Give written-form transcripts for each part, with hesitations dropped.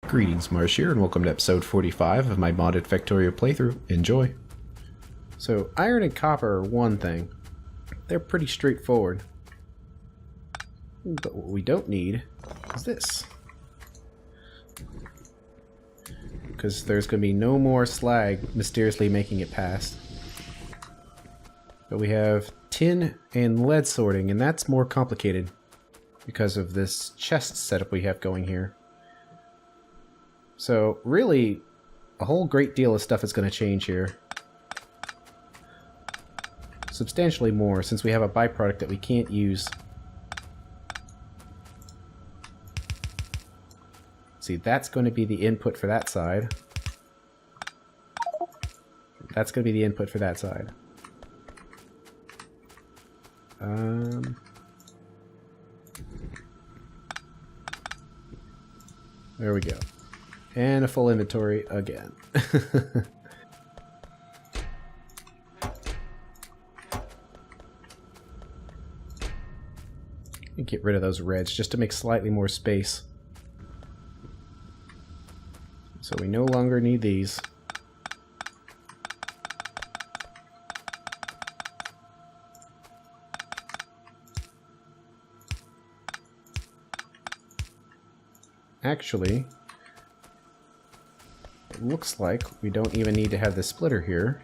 Greetings, Marsh here, and welcome to episode 45 of my modded Factorio playthrough. Enjoy! So, iron and copper are one thing. They're pretty straightforward. But what we don't need is this. Because there's going to be no more slag mysteriously making it past. But we have tin and lead sorting, and that's more complicated because of this chest setup we have going here. So, really, a whole great deal of stuff is going to change here. Substantially more, since we have a byproduct that we can't use. See, that's going to be the input for that side. That's going to be the input for that side. There we go. And a full inventory again. Get rid of those reds just to make slightly more space. So we no longer need these. Actually, it looks like we don't even need to have the splitter here.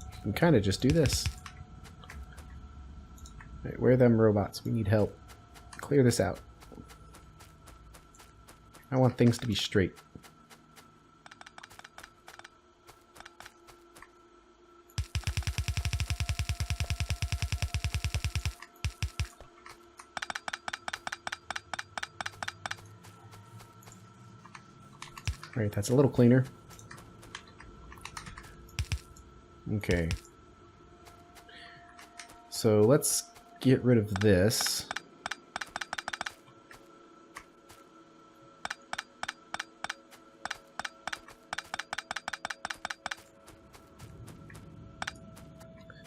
We can kind of just do this. Right, where are them robots? We need help. Clear this out. I want things to be straight. Right, that's a little cleaner. Okay. So let's get rid of this.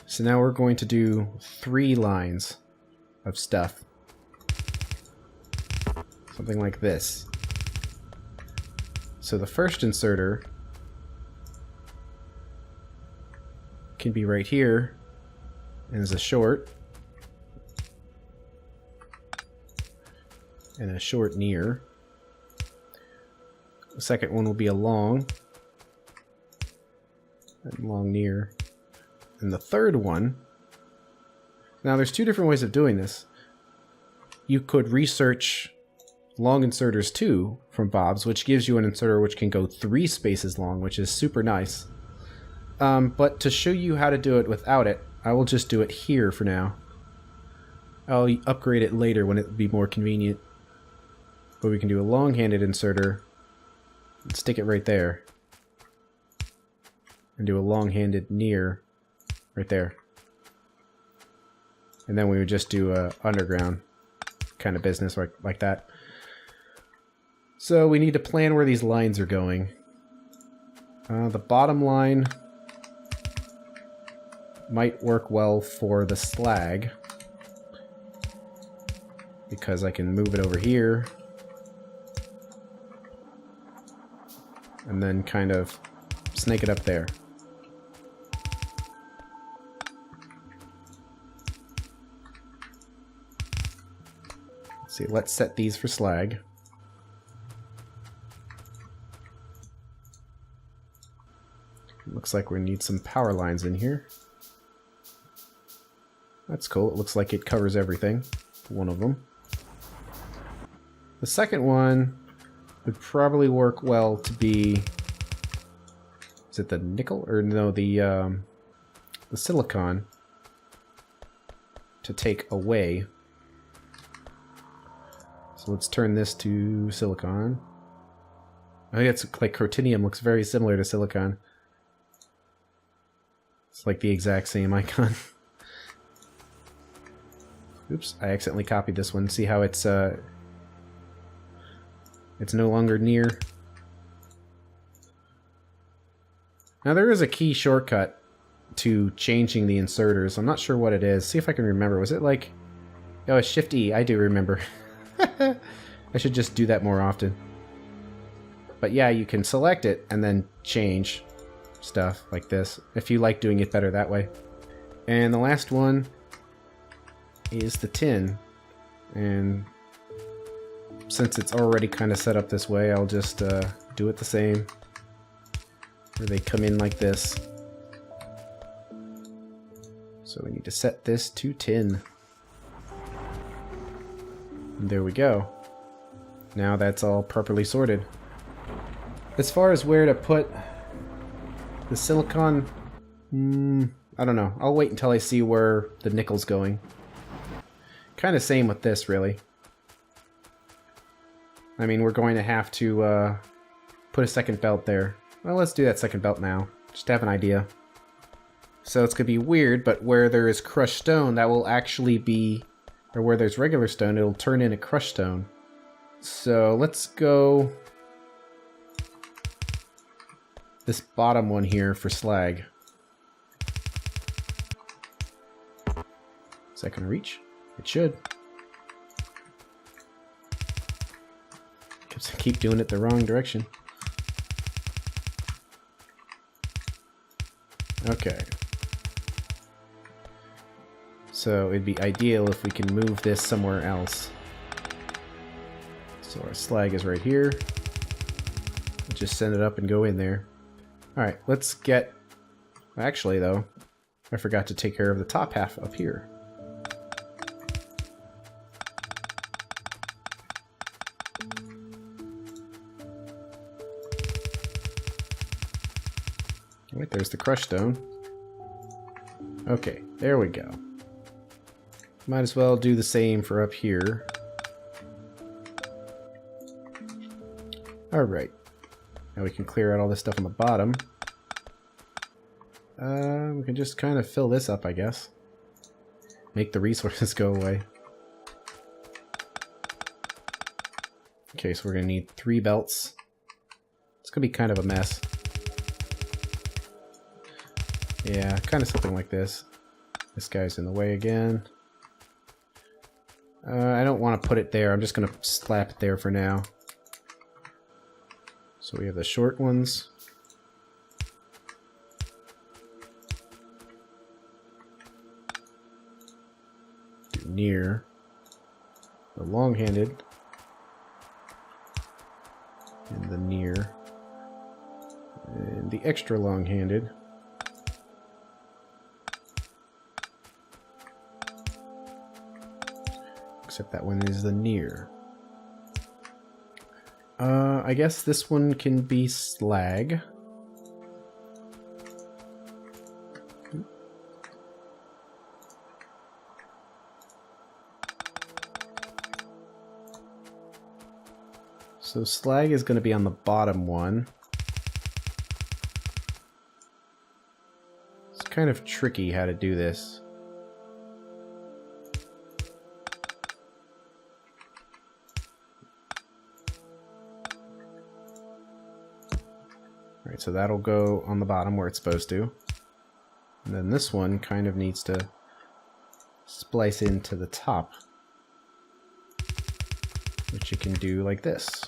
So now we're going to do 3 lines of stuff. Something like this. So the first inserter can be right here and is a short and a short near. The second one will be a long and long near. And the third one, now there's 2 different ways of doing this. You could research long inserters too from Bob's, which gives you an inserter which can go 3 spaces long, which is super nice. But to show you how to do it without it, I will just do it here for now. I'll upgrade it later when it would be more convenient. But we can do a long-handed inserter and stick it right there. And do a long-handed near right there. And then we would just do a underground kind of business like that. So we need to plan where these lines are going. The bottom line might work well for the slag, because I can move it over here and then kind of snake it up there. Let's see, let's set these for slag. Looks like we need some power lines in here. That's cool. It looks like it covers everything. One of them. The second one would probably work well to be... Is it the nickel? Or no, the silicon to take away. So let's turn this to silicon. I think it's like Crotinium looks very similar to silicon. It's like the exact same icon. Oops, I accidentally copied this one. See how it's no longer near. Now there is a key shortcut to changing the inserters. I'm not sure what it is. See if I can remember. Was it like Oh, it's Shift E. I do remember. I should just do that more often. But yeah, you can select it and then change stuff like this, if you like doing it better that way. And the last one is the tin. And since it's already kind of set up this way, I'll just do it the same. Where they come in like this. So we need to set this to tin. And there we go. Now that's all properly sorted. As far as where to put the silicon, I don't know. I'll wait until I see where the nickel's going. Kind of same with this, really. I mean, we're going to have to put a second belt there. Well, let's do that second belt now. Just to have an idea. So it's going to be weird, but where there is crushed stone, that will actually be... Or where there's regular stone, it'll turn into crushed stone. So let's go... this bottom one here for slag. Is that going to reach? It should. Keep doing it the wrong direction. Okay. So it'd be ideal if we can move this somewhere else. So our slag is right here. Just send it up and go in there. Alright, let's get... Actually, though, I forgot to take care of the top half up here. Alright, there's the crushed stone. Okay, there we go. Might as well do the same for up here. Alright. Now we can clear out all this stuff on the bottom. We can just kind of fill this up, I guess. Make the resources go away. Okay, so we're going to need 3 belts. It's going to be kind of a mess. Yeah, kind of something like this. This guy's in the way again. I don't want to put it there. I'm just going to slap it there for now. So we have the short ones. Do near. The long-handed. And the near. And the extra long-handed. Except that one is the near. I guess this one can be slag. So slag is going to be on the bottom one. It's kind of tricky how to do this. Alright, so that'll go on the bottom where it's supposed to. And then this one kind of needs to splice into the top. Which you can do like this.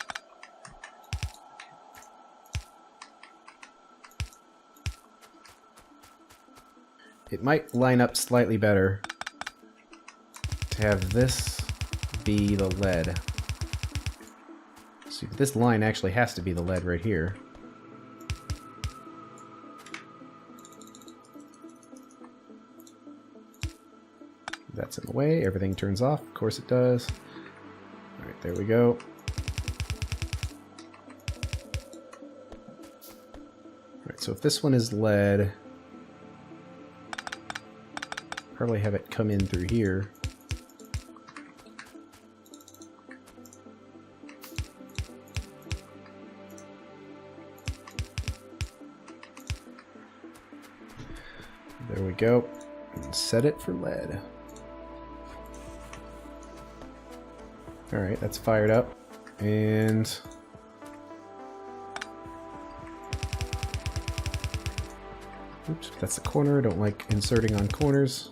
It might line up slightly better to have this be the lead. See, this line actually has to be the lead right here. That's in the way. Everything turns off. Of course it does. Alright, there we go. Alright, so if this one is lead, probably have it come in through here. There we go. And set it for lead. Alright, that's fired up. And oops, that's the corner. I don't like inserting on corners.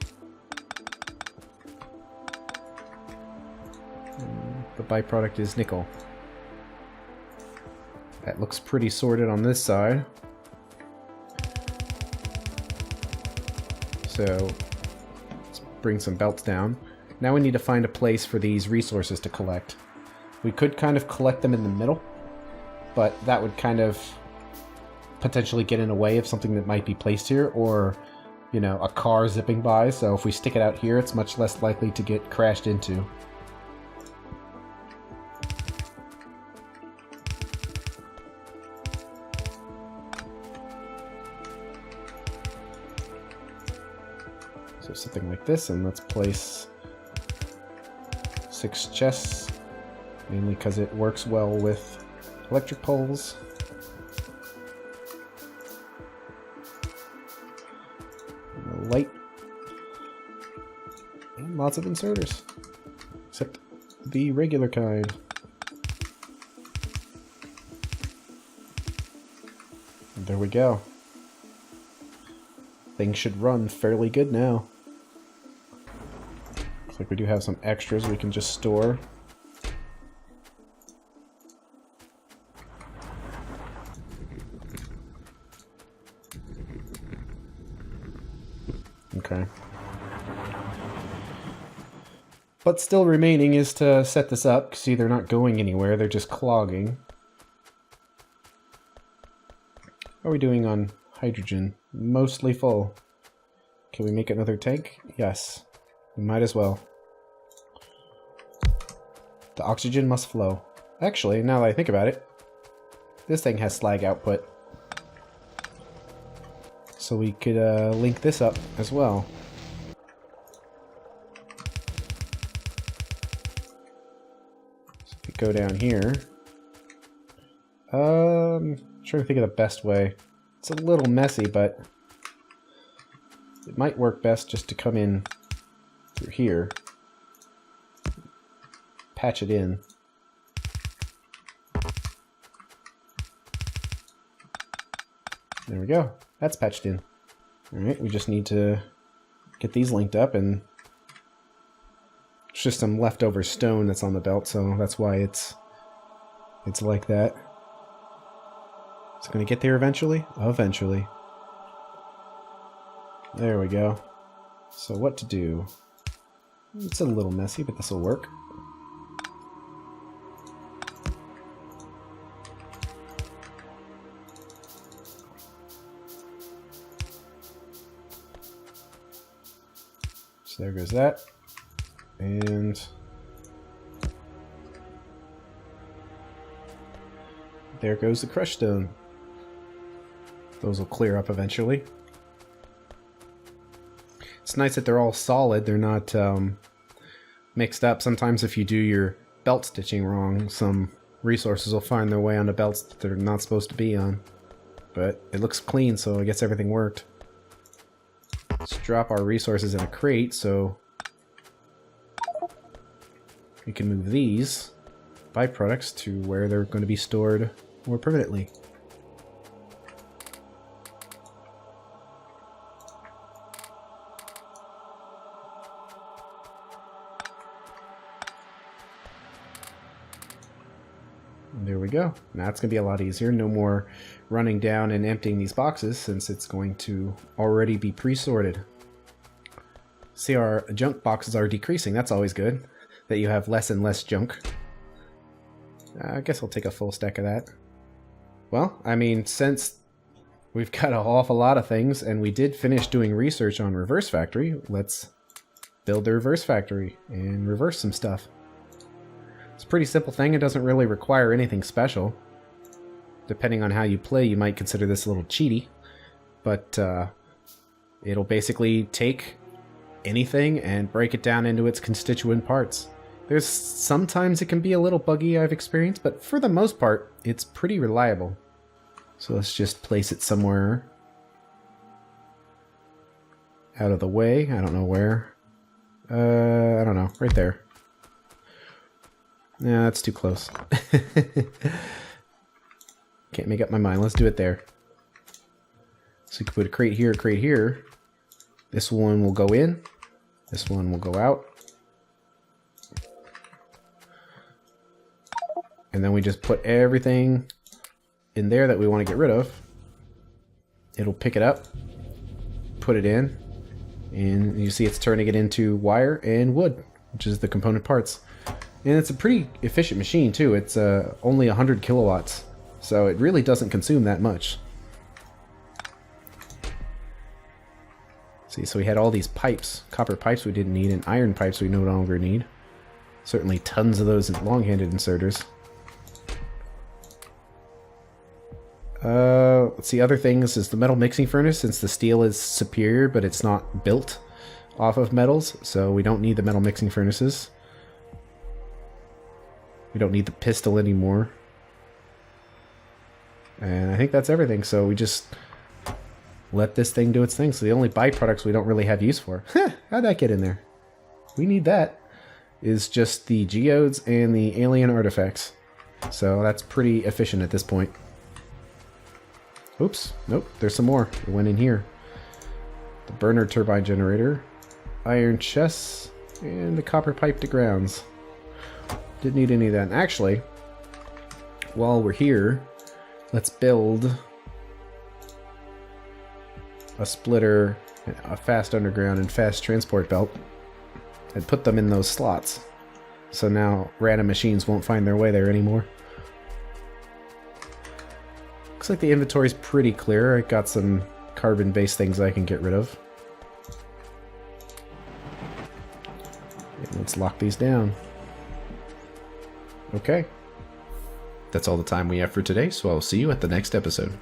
the byproduct is nickel. That looks pretty sorted on this side. So let's bring some belts down. Now we need to find a place for these resources to collect. We could kind of collect them in the middle, but that would kind of potentially get in the way of something that might be placed here, or, you know, a car zipping by. So if we stick it out here, it's much less likely to get crashed into. So something like this, and let's place 6 chests, mainly because it works well with electric poles. And a light. And lots of inserters. Except the regular kind. And there we go. Things should run fairly good now. Looks like we do have some extras we can just store. Okay. But still remaining is to set this up. See, they're not going anywhere, they're just clogging. How are we doing on hydrogen? Mostly full. Can we make another tank? Yes. We might as well. The oxygen must flow. Actually, now that I think about it, this thing has slag output. So we could link this up as well. So if we go down here, I'm trying to think of the best way. It's a little messy, but it might work best just to come in through here, patch it in. There we go. That's patched in. Alright, we just need to get these linked up, and it's just some leftover stone that's on the belt, so that's why it's like that. It's gonna get there eventually? Eventually. There we go. So what to do? It's a little messy, but this will work. So there goes that. And there goes the crushed stone. Those will clear up eventually. It's nice that they're all solid. They're not mixed up. Sometimes if you do your belt stitching wrong, some resources will find their way onto belts that they're not supposed to be on. But it looks clean, so I guess everything worked. Let's drop our resources in a crate, so we can move these byproducts to where they're going to be stored more permanently. There we go. Now it's going to be a lot easier. No more running down and emptying these boxes, since it's going to already be pre-sorted. See, our junk boxes are decreasing. That's always good, that you have less and less junk. I guess I'll take a full stack of that. Well, I mean, since we've got an awful lot of things, and we did finish doing research on Reverse Factory, let's build the Reverse Factory and reverse some stuff. It's a pretty simple thing. It doesn't really require anything special. Depending on how you play, you might consider this a little cheaty, but it'll basically take anything and break it down into its constituent parts. There's sometimes it can be a little buggy, I've experienced, but for the most part, it's pretty reliable. So let's just place it somewhere out of the way. I don't know where. I don't know. Right there. Yeah, that's too close. Can't make up my mind. Let's do it there. So you can put a crate here, a crate here. This one will go in. This one will go out. And then we just put everything in there that we want to get rid of. It'll pick it up, put it in, and you see it's turning it into wire and wood, which is the component parts. And it's a pretty efficient machine too. It's only 100 kilowatts, so it really doesn't consume that much. See, so we had all these pipes, copper pipes we didn't need, and iron pipes we no longer need. Certainly tons of those long-handed inserters. Let's see, other things is the metal mixing furnace, since the steel is superior, but it's not built off of metals, so we don't need the metal mixing furnaces. We don't need the pistol anymore. And I think that's everything, so we just let this thing do its thing. So the only byproducts we don't really have use for. How'd that get in there? We need that. Is just the geodes and the alien artifacts. So that's pretty efficient at this point. Oops, nope, there's some more. It went in here. The burner turbine generator, iron chests, and the copper pipe to grounds. Didn't need any of that. And actually, while we're here, let's build a splitter, a fast underground, and fast transport belt, and put them in those slots. So now random machines won't find their way there anymore. Looks like the inventory's pretty clear. I got some carbon-based things I can get rid of. And let's lock these down. Okay. That's all the time we have for today, so I'll see you at the next episode.